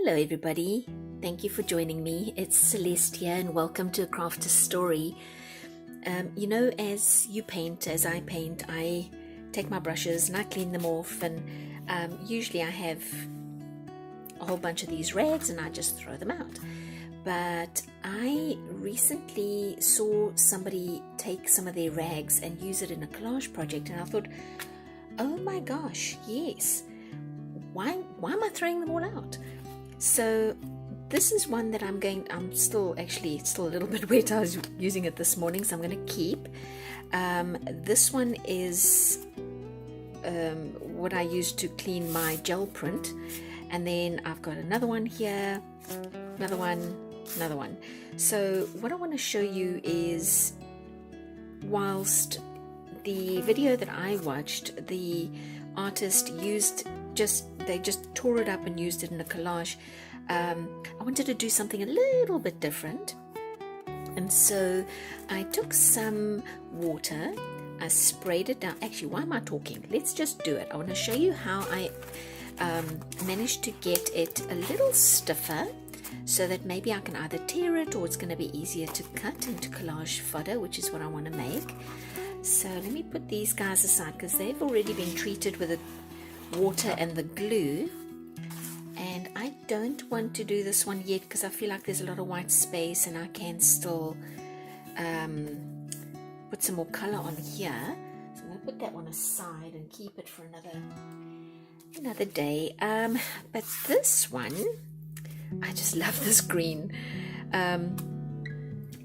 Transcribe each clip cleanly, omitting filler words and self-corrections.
Hello everybody, thank you for joining me. It's Celeste here and welcome to A Crafter's Story. As you paint, as I paint, I take my brushes and I clean them off, and usually I have a whole bunch of these rags and I just throw them out. But I recently saw somebody take some of their rags and use it in a collage project, and I thought, oh my gosh, yes, why am I throwing them all out? So this is one that I'm still a little bit wet. I was using it this morning, so I'm going to keep. This one is what I use to clean my gel print. And then I've got another one here, another one. So what I want to show you is, whilst the video that I watched, the artist they just tore it up and used it in a collage. I wanted to do something a little bit different, and so I took some water, I sprayed it down. Actually, why am I talking? Let's just do it. I want to show you how I managed to get it a little stiffer, so that maybe I can either tear it or it's going to be easier to cut into collage fodder, which is what I want to make. So let me put these guys aside because they've already been treated with the water and the glue, and I don't want to do this one yet because I feel like there's a lot of white space and I can still put some more color on here. So I'm going to put that one aside and keep it for another day. But this one, I just love this green.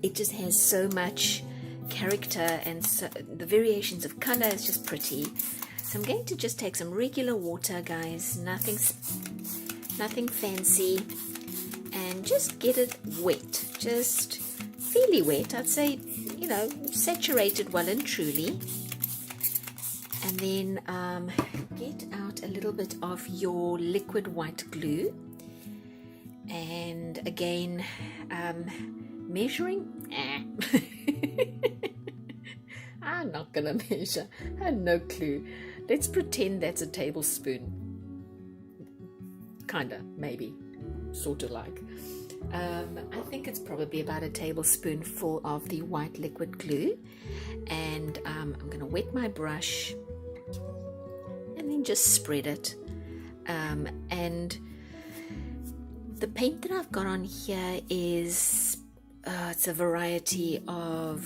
It just has so much character, and so the variations of color is just pretty. So I'm going to just take some regular water, guys, nothing fancy, and just get it wet, just fairly wet. I'd say, saturated well and truly. And then get out a little bit of your liquid white glue, and again measuring. I'm not gonna measure, I have no clue. Let's pretend that's a tablespoon, kinda, maybe, sort of like. I think it's probably about a tablespoonful of the white liquid glue, and I'm gonna wet my brush and then just spread it. And the paint that I've got on here is it's a variety of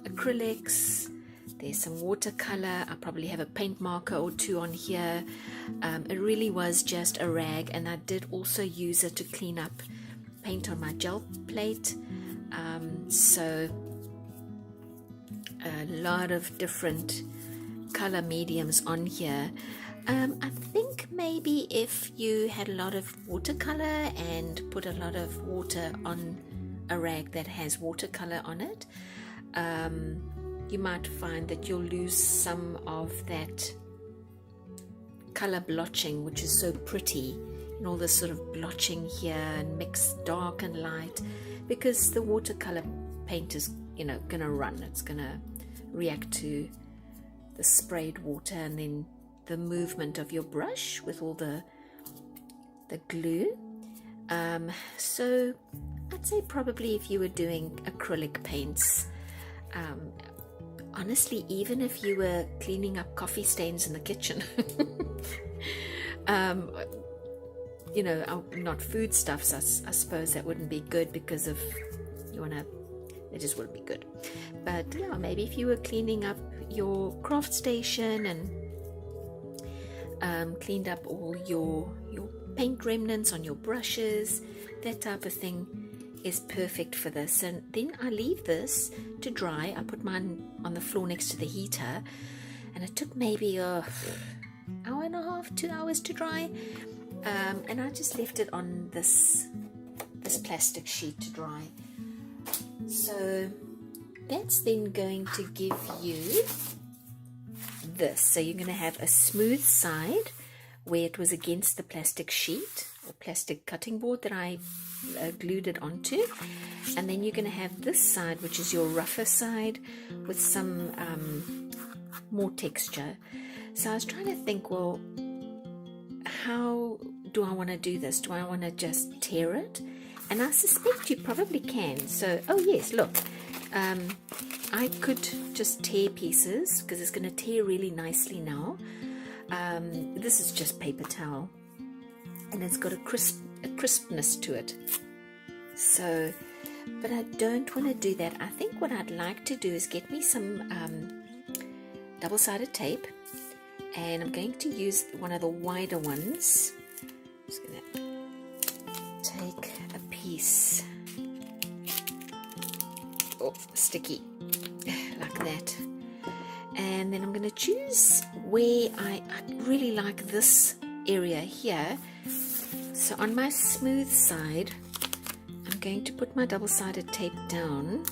acrylics. There's some watercolor. I probably have a paint marker or two on here. It really was just a rag, and I did also use it to clean up paint on my gel plate. So a lot of different color mediums on here. I think maybe if you had a lot of watercolor and put a lot of water on a rag that has watercolor on it, you might find that you'll lose some of that color blotching, which is so pretty, and all this sort of blotching here and mixed dark and light, because the watercolor paint is gonna run. It's gonna react to the sprayed water and then the movement of your brush with all the glue. So I'd say probably if you were doing acrylic paints, honestly, even if you were cleaning up coffee stains in the kitchen, not foodstuffs, I suppose that wouldn't be good because of it just wouldn't be good. But yeah, maybe if you were cleaning up your craft station and cleaned up all your paint remnants on your brushes, that type of thing is perfect for this. And then I leave this to dry. I put mine on the floor next to the heater, and it took maybe an hour and a half, 2 hours to dry. And I just left it on this plastic sheet to dry. So that's then going to give you this. So you're going to have a smooth side where it was against the plastic sheet or plastic cutting board that I glued it onto, and then you're going to have this side, which is your rougher side, with some more texture. So I was trying to think, well, how do I want to do this? Do I want to just tear it? And I suspect you probably can. So, oh yes, look, I could just tear pieces because it's going to tear really nicely now. This is just paper towel, and it's got a crispness to it. So, but I don't want to do that. I think what I'd like to do is get me some double-sided tape, and I'm going to use one of the wider ones. I'm just going to take a piece, oh, sticky, like that. And then I'm going to choose where I really like this area here. So on my smooth side, I'm going to put my double-sided tape down,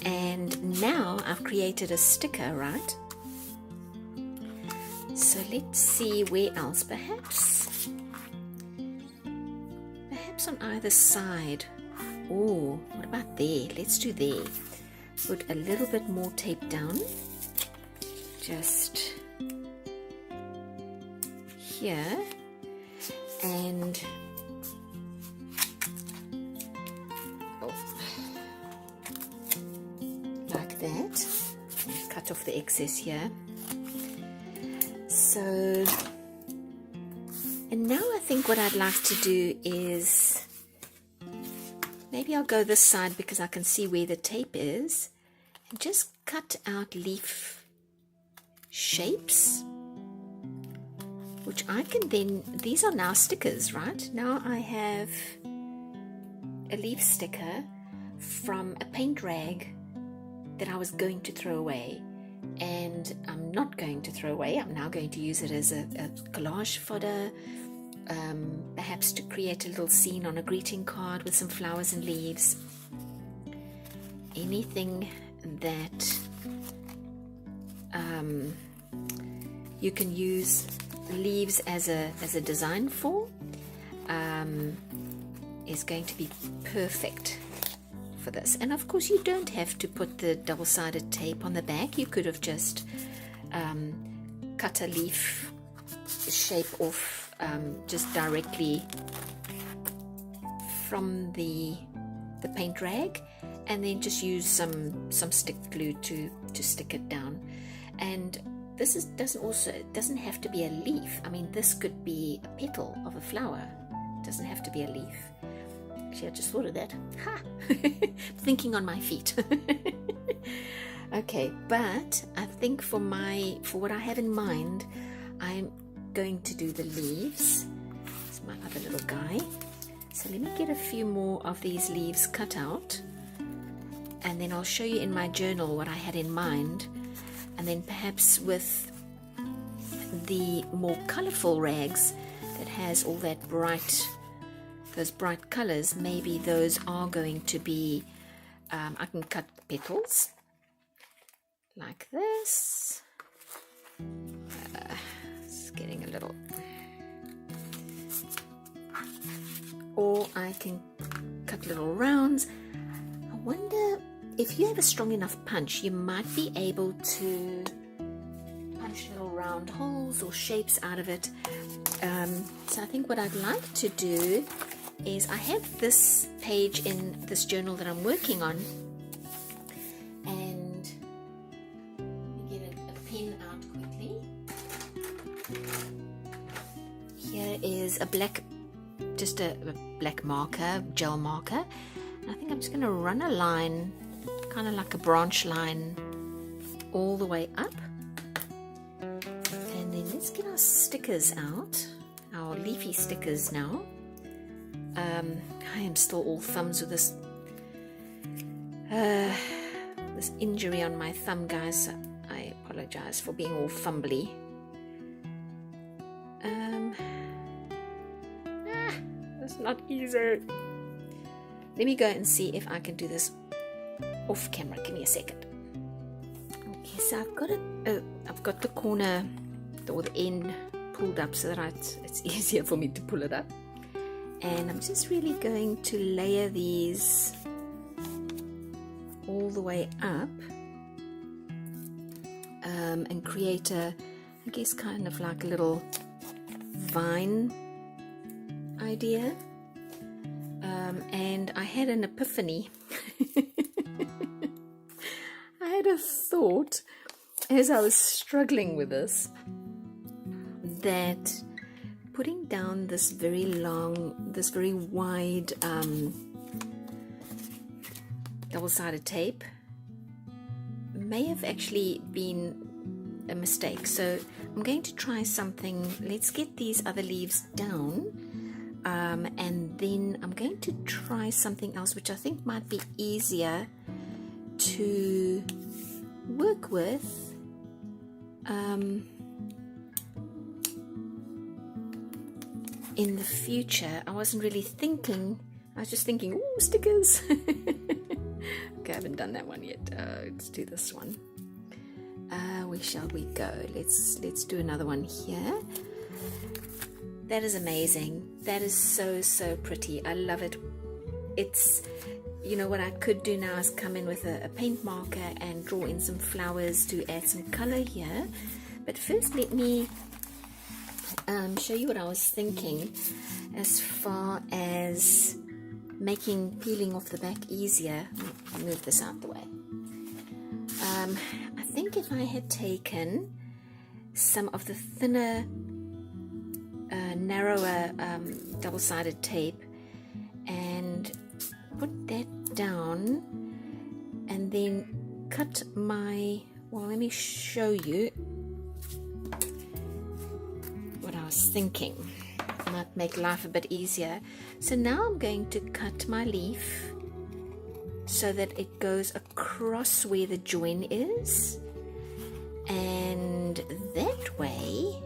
and now I've created a sticker, right? So let's see where else, perhaps on either side. Oh, what about there? Let's do there. Put a little bit more tape down, just here, and like that. Cut off the excess here. So, and now I think what I'd like to do is, maybe I'll go this side because I can see where the tape is, and just cut out leaf shapes, which I can then, these are now stickers, right? Now I have a leaf sticker from a paint rag that I was going to throw away, and I'm not going to throw away. I'm now going to use it as a collage fodder, perhaps to create a little scene on a greeting card with some flowers and leaves. Anything that you can use leaves as a design for is going to be perfect for this. And of course, you don't have to put the double-sided tape on the back. You could have just cut a leaf shape off just directly from the paint rag, and then just use some stick glue to stick it down. And this doesn't have to be a leaf. I mean, this could be a petal of a flower. It doesn't have to be a leaf. Actually, I just thought of that. Ha! Thinking on my feet. Okay, but I think for what I have in mind, I'm going to do the leaves. It's my other little guy. So let me get a few more of these leaves cut out, and then I'll show you in my journal what I had in mind. And then perhaps with the more colorful rags that has all those bright colors, maybe those are going to be, I can cut petals like this. It's getting a little, or I can cut little rounds. I wonder if you have a strong enough punch, you might be able to punch little round holes or shapes out of it. So I think what I'd like to do is, I have this page in this journal that I'm working on, and let me get a pen out quickly. Here is a black marker, gel marker. And I think I'm just going to run a line, kind of like a branch line, all the way up. And then let's get our stickers out, our leafy stickers now. I am still all thumbs with this injury on my thumb, guys. I apologize for being all fumbly. That's not easy. Let me go and see if I can do this off camera. Give me a second. Okay, so I've got the corner or the end pulled up so that it's easier for me to pull it up. And I'm just really going to layer these all the way up, and create I guess kind of like a little vine idea. And I had an epiphany. I had a thought as I was struggling with this, that putting down this very long, this very wide double-sided tape may have actually been a mistake. So I'm going to try something. Let's get these other leaves down, and then I'm going to try something else which I think might be easier to work with. In the future. I wasn't really thinking, I was just thinking, ooh, stickers. Okay, I haven't done that one yet. Let's do this one. Where shall we go? Let's do another one here. That is amazing. That is so pretty. I love it. It's, you know, what I could do now is come in with a paint marker and draw in some flowers to add some color here. But first let me show you what I was thinking as far as making peeling off the back easier. I'll move this out the way. I think if I had taken some of the thinner, narrower double-sided tape and put that down and then cut my, well, let me show you what I was thinking. Might make life a bit easier. So now I'm going to cut my leaf so that it goes across where the join is, and that way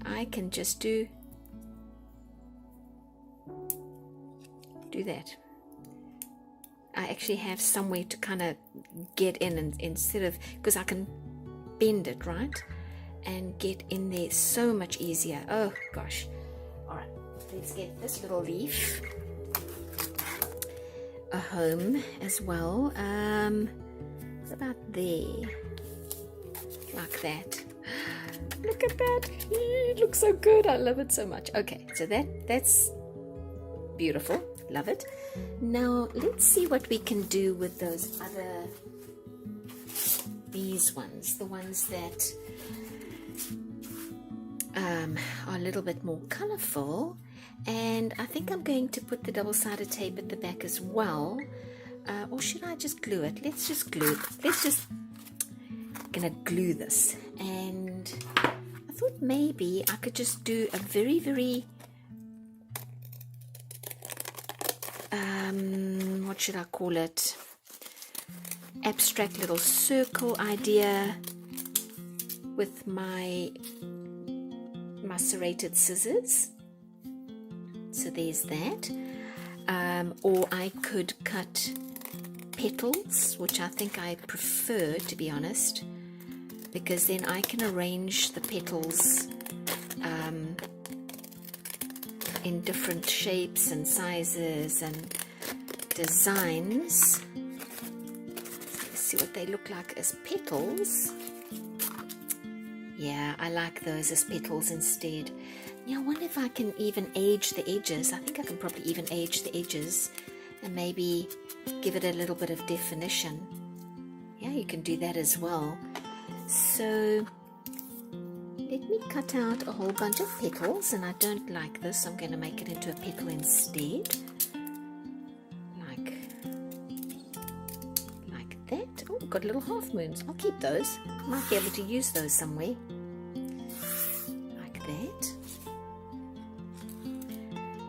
I can just do that. I actually have somewhere to kind of get in, and instead of, because I can bend it, right, and get in there so much easier. Oh gosh. All right, let's get this little leaf a home as well. It's about there, like that. Look at that. It looks so good. I love it so much. Okay, so that's beautiful. Love it. Now let's see what we can do with those other, these ones, the ones that are a little bit more colorful. And I think I'm going to put the double-sided tape at the back as well, or should I just glue it? Let's just glue it. Gonna glue this. And I thought maybe I could just do a very what should I call it, abstract little circle idea with my serrated scissors. So there's that. Or I could cut petals, which I think I prefer, to be honest, because then I can arrange the petals in different shapes and sizes and designs. Let's see what they look like as petals. Yeah, I like those as petals instead. Yeah, I wonder if I can even age the edges. I think I can probably even age the edges and maybe give it a little bit of definition. Yeah, you can do that as well. So let me cut out a whole bunch of petals, and I don't like this. I'm going to make it into a petal instead. Like that. Oh, got little half moons. I'll keep those. Might be able to use those somewhere. Like that.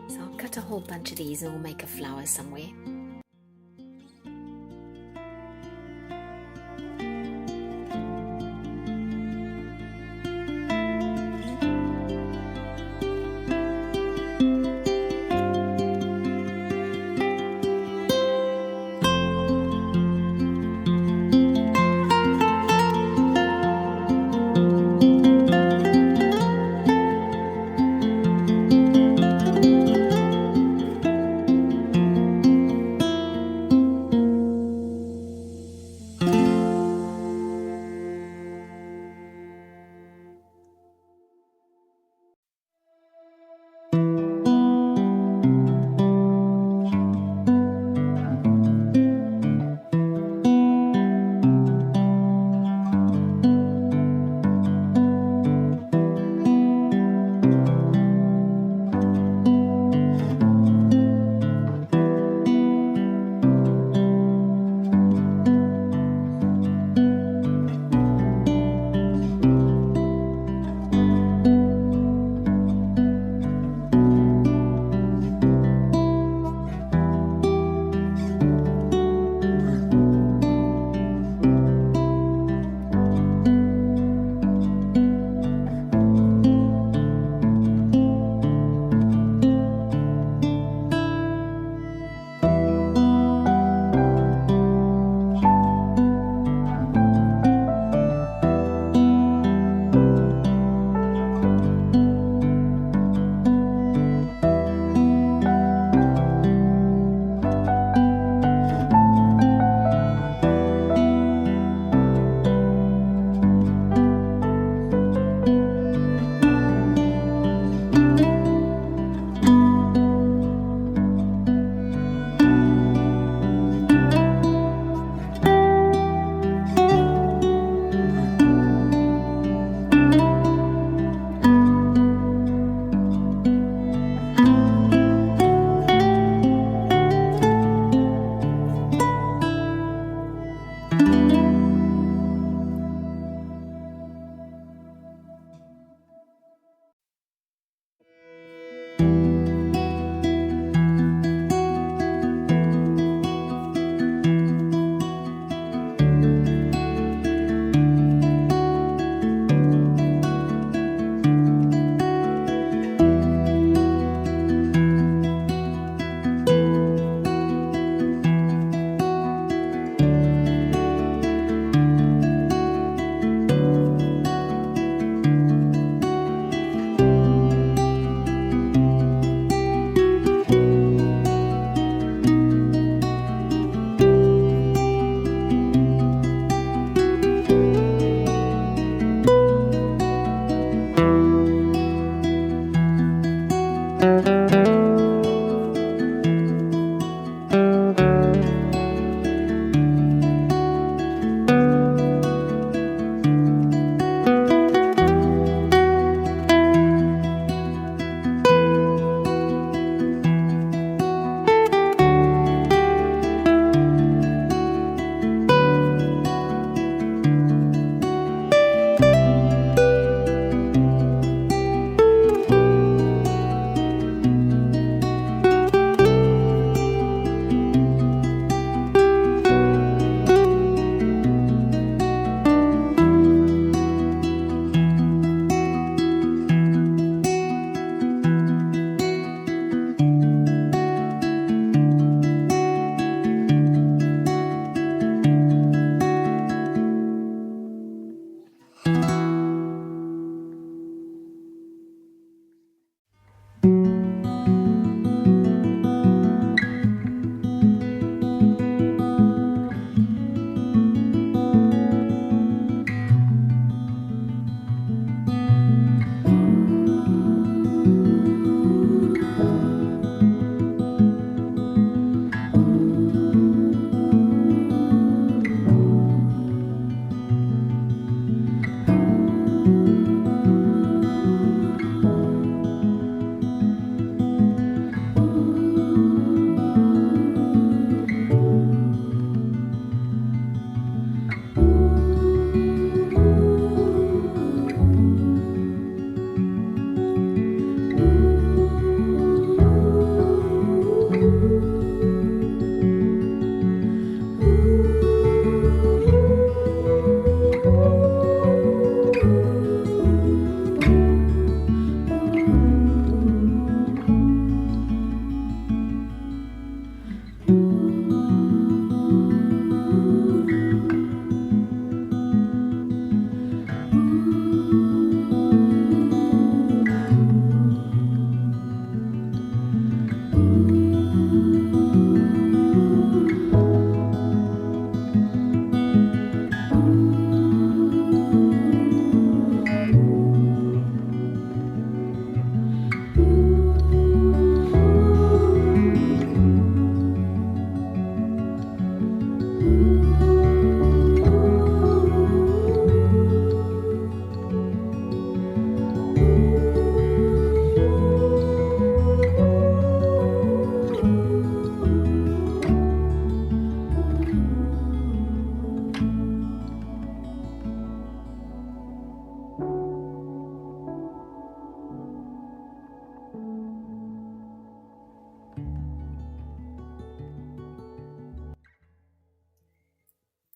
So I'll cut a whole bunch of these and we'll make a flower somewhere.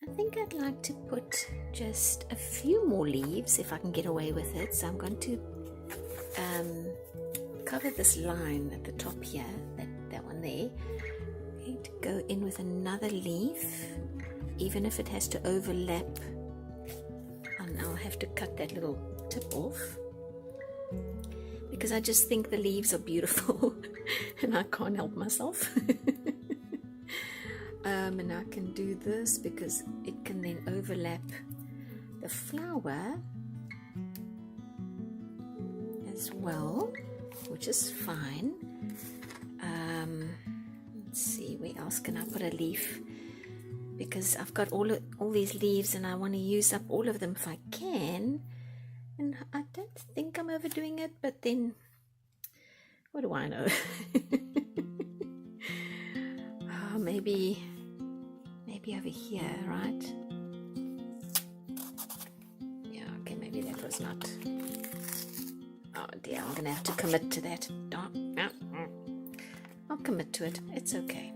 I think I'd like to put just a few more leaves if I can get away with it. So I'm going to cover this line at the top here, that one there. I'm going to go in with another leaf, even if it has to overlap, and I'll have to cut that little tip off because I just think the leaves are beautiful and I can't help myself. And I can do this because it can then overlap the flower as well, which is fine. Let's see, where else can I put a leaf? Because I've got all these leaves and I want to use up all of them if I can. And I don't think I'm overdoing it, but then what do I know? Oh, maybe over here, right? Yeah, okay, maybe that was not. Oh dear, I'm gonna have to commit to that. I'll commit to it. It's okay.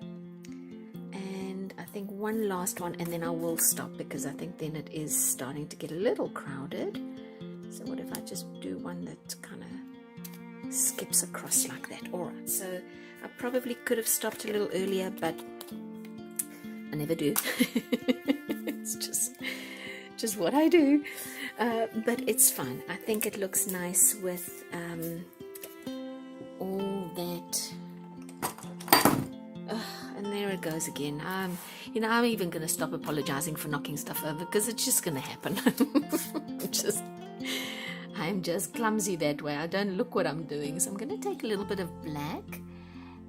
And I think one last one, and then I will stop because I think then it is starting to get a little crowded. So what if I just do one that kind of skips across like that? All right. So I probably could have stopped a little earlier, but I never do. It's just what I do. But it's fun. I think it looks nice with all that. And there it goes again. You know, I'm even going to stop apologizing for knocking stuff over because it's just going to happen. I'm just clumsy that way. I don't look what I'm doing. So I'm going to take a little bit of black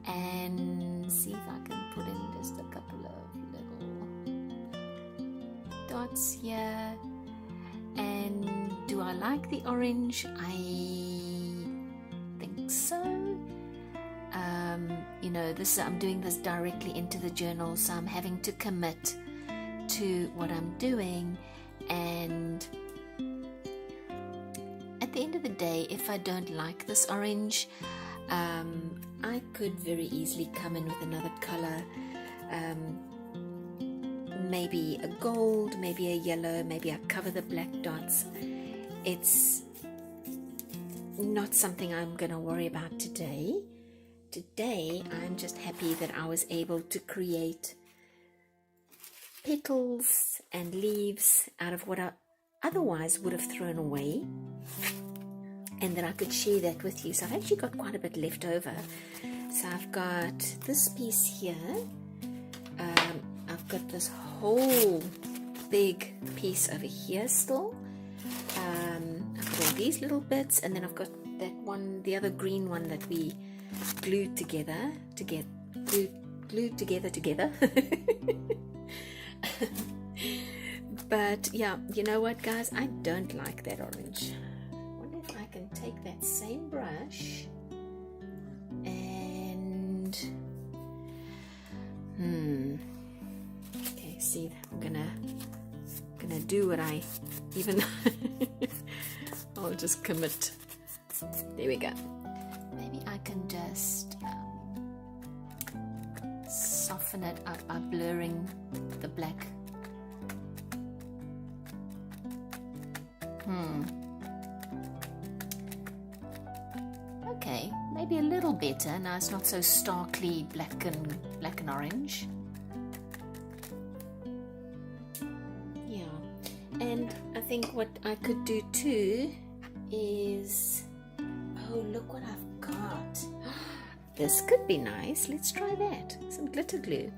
and see if I can put in just a couple of little dots here. And do I like the orange? I think so. You know, I'm doing this directly into the journal, so I'm having to commit to what I'm doing. And at the end of the day, if I don't like this orange, I could very easily come in with another color, maybe a gold, maybe a yellow, maybe I cover the black dots. It's not something I'm going to worry about today. Today, I'm just happy that I was able to create petals and leaves out of what I otherwise would have thrown away, and that I could share that with you. So I've actually got quite a bit left over. So I've got this piece here. I've got this whole big piece over here still. I've got all these little bits, and then I've got that one, the other green one that we glued together to get glued together. But yeah, you know what, guys, I don't like that orange. I wonder if I can take that same brush and okay, see, I'm gonna do what I even I'll just commit. There we go. Maybe I can just soften it up by blurring the black. Okay, maybe a little better. Now it's not so starkly black and orange. Yeah, and I think what I could do too is, oh, look what I've got. This could be nice. Let's try that. Some glitter glue.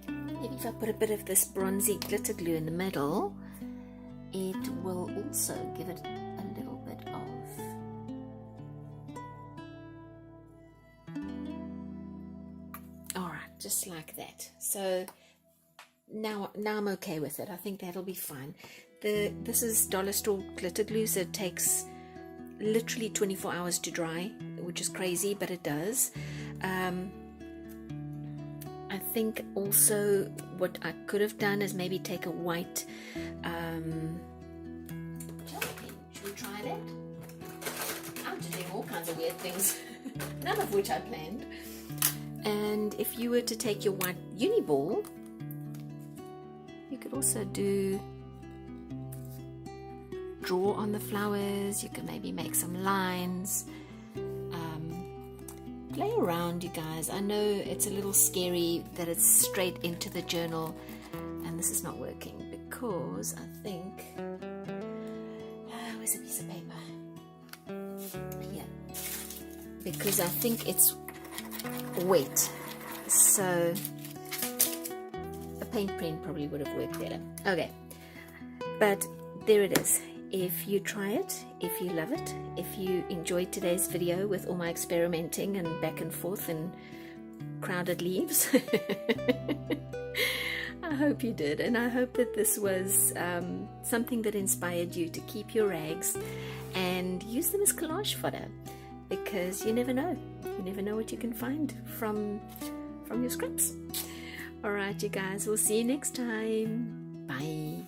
Maybe if I put a bit of this bronzy glitter glue in the middle, it will also give it a little bit of alright, just like that. So now I'm okay with it. I think that'll be fine. This is dollar store glitter glue, so it takes literally 24 hours to dry, which is crazy, but it does. I think also what I could have done is maybe take a white should we try that? I'm just doing all kinds of weird things, none of which I planned. And if you were to take your white uni ball, you could also draw on the flowers. You can maybe make some lines. Play around, you guys. I know it's a little scary that it's straight into the journal, and this is not working because I think where's a piece of paper? Here. Because I think it's wet, so a paint pen probably would have worked better. Okay, but there it is. If you try it, if you love it, if you enjoyed today's video with all my experimenting and back and forth and crowded leaves, I hope you did, and I hope that this was something that inspired you to keep your rags and use them as collage fodder, because you never know what you can find from your scraps. All right, you guys, we'll see you next time. Bye.